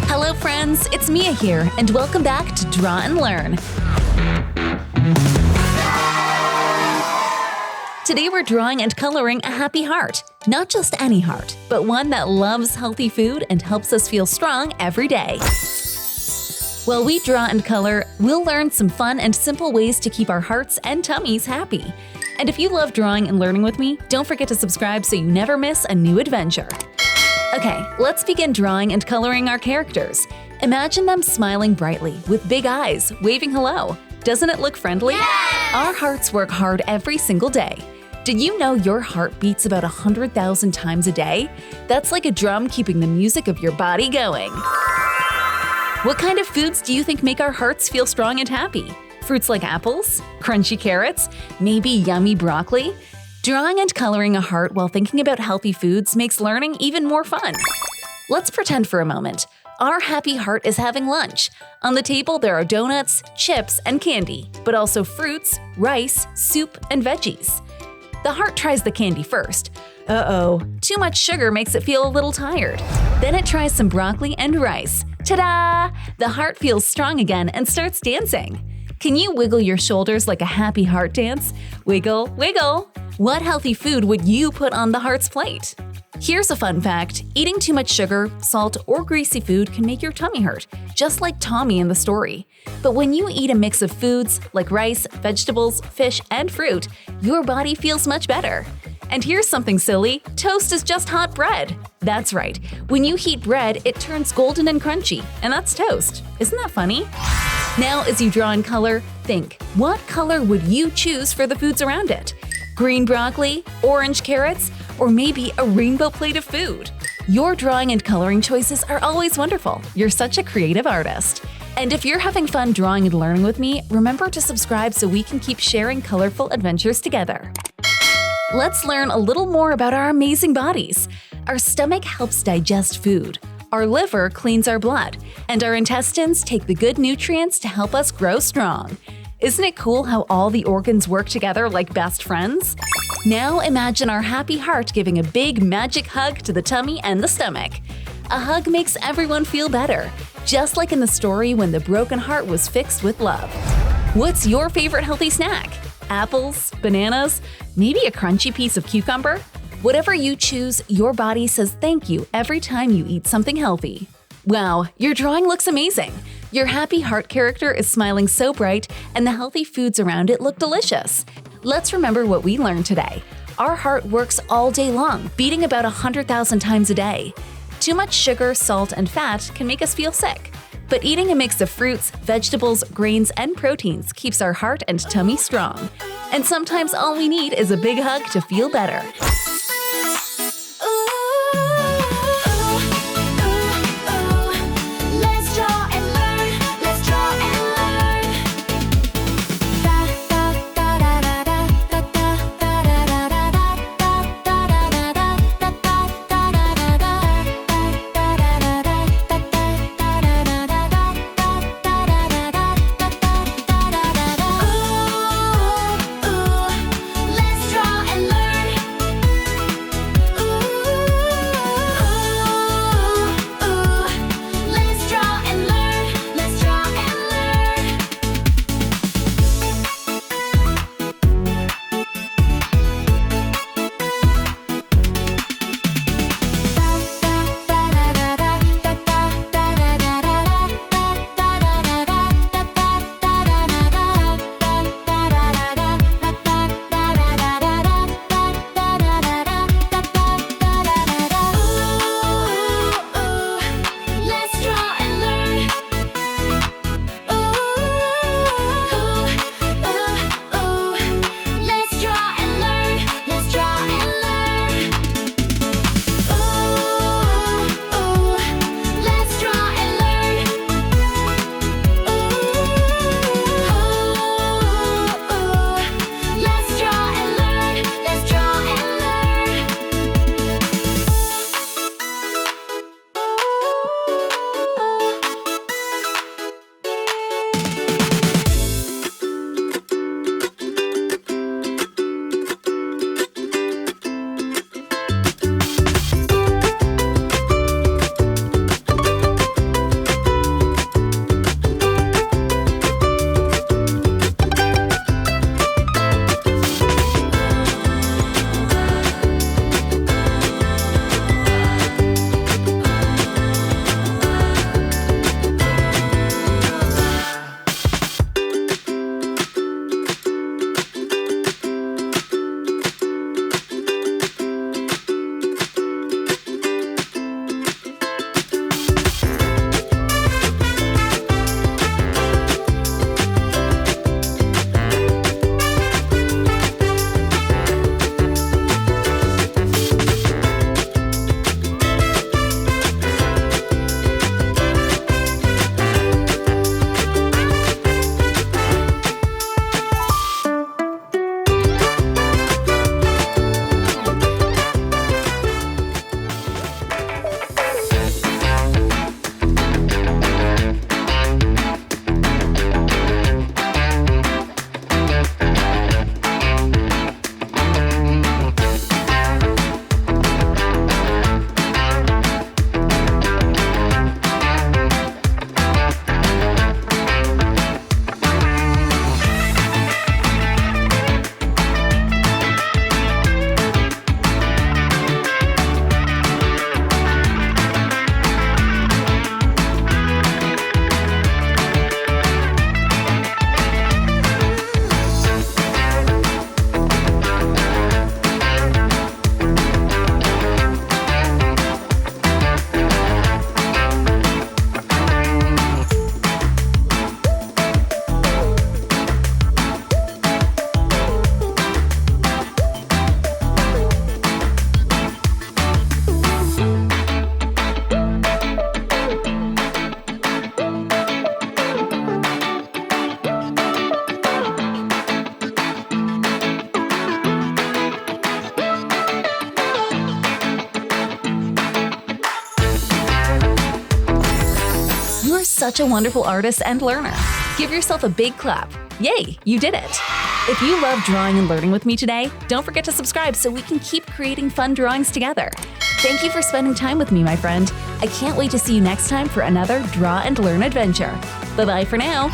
Hello friends, it's Mia here, and welcome back to Draw and Learn. Today we're drawing and coloring a happy heart. Not just any heart, but one that loves healthy food and helps us feel strong every day. While we draw and color, we'll learn some fun and simple ways to keep our hearts and tummies happy. And if you love drawing and learning with me, don't forget to subscribe so you never miss a new adventure. Okay, let's begin drawing and coloring our characters. Imagine them smiling brightly with big eyes, waving hello. Doesn't it look friendly? Yes! Our hearts work hard every single day. Did you know your heart beats about 100,000 times a day? That's like a drum keeping the music of your body going. What kind of foods do you think make our hearts feel strong and happy? Fruits like apples? Crunchy carrots? Maybe yummy broccoli? Drawing and coloring a heart while thinking about healthy foods makes learning even more fun. Let's pretend for a moment. Our happy heart is having lunch. On the table there are donuts, chips, and candy, but also fruits, rice, soup, and veggies. The heart tries the candy first. Uh-oh, too much sugar makes it feel a little tired. Then it tries some broccoli and rice. Ta-da! The heart feels strong again and starts dancing. Can you wiggle your shoulders like a happy heart dance? Wiggle, wiggle! What healthy food would you put on the heart's plate? Here's a fun fact. Eating too much sugar, salt, or greasy food can make your tummy hurt, just like Tommy in the story. But when you eat a mix of foods like rice, vegetables, fish, and fruit, your body feels much better. And here's something silly. Toast is just hot bread. That's right. When you heat bread, it turns golden and crunchy, and that's toast. Isn't that funny? Now, as you draw and color, think, what color would you choose for the foods around it? Green broccoli, orange carrots, or maybe a rainbow plate of food? Your drawing and coloring choices are always wonderful. You're such a creative artist. And if you're having fun drawing and learning with me, remember to subscribe so we can keep sharing colorful adventures together. Let's learn a little more about our amazing bodies. Our stomach helps digest food. Our liver cleans our blood, and our intestines take the good nutrients to help us grow strong. Isn't it cool how all the organs work together like best friends? Now imagine our happy heart giving a big magic hug to the tummy and the stomach. A hug makes everyone feel better, just like in the story when the broken heart was fixed with love. What's your favorite healthy snack? Apples? Bananas? Maybe a crunchy piece of cucumber? Whatever you choose, your body says thank you every time you eat something healthy. Wow, your drawing looks amazing! Your happy heart character is smiling so bright, and the healthy foods around it look delicious. Let's remember what we learned today. Our heart works all day long, beating about 100,000 times a day. Too much sugar, salt, and fat can make us feel sick. But eating a mix of fruits, vegetables, grains, and proteins keeps our heart and tummy strong. And sometimes all we need is a big hug to feel better. You are such a wonderful artist and learner. Give yourself a big clap. Yay, you did it! If you love drawing and learning with me today, don't forget to subscribe so we can keep creating fun drawings together. Thank you for spending time with me, my friend. I can't wait to see you next time for another Draw and Learn adventure. Bye-bye for now.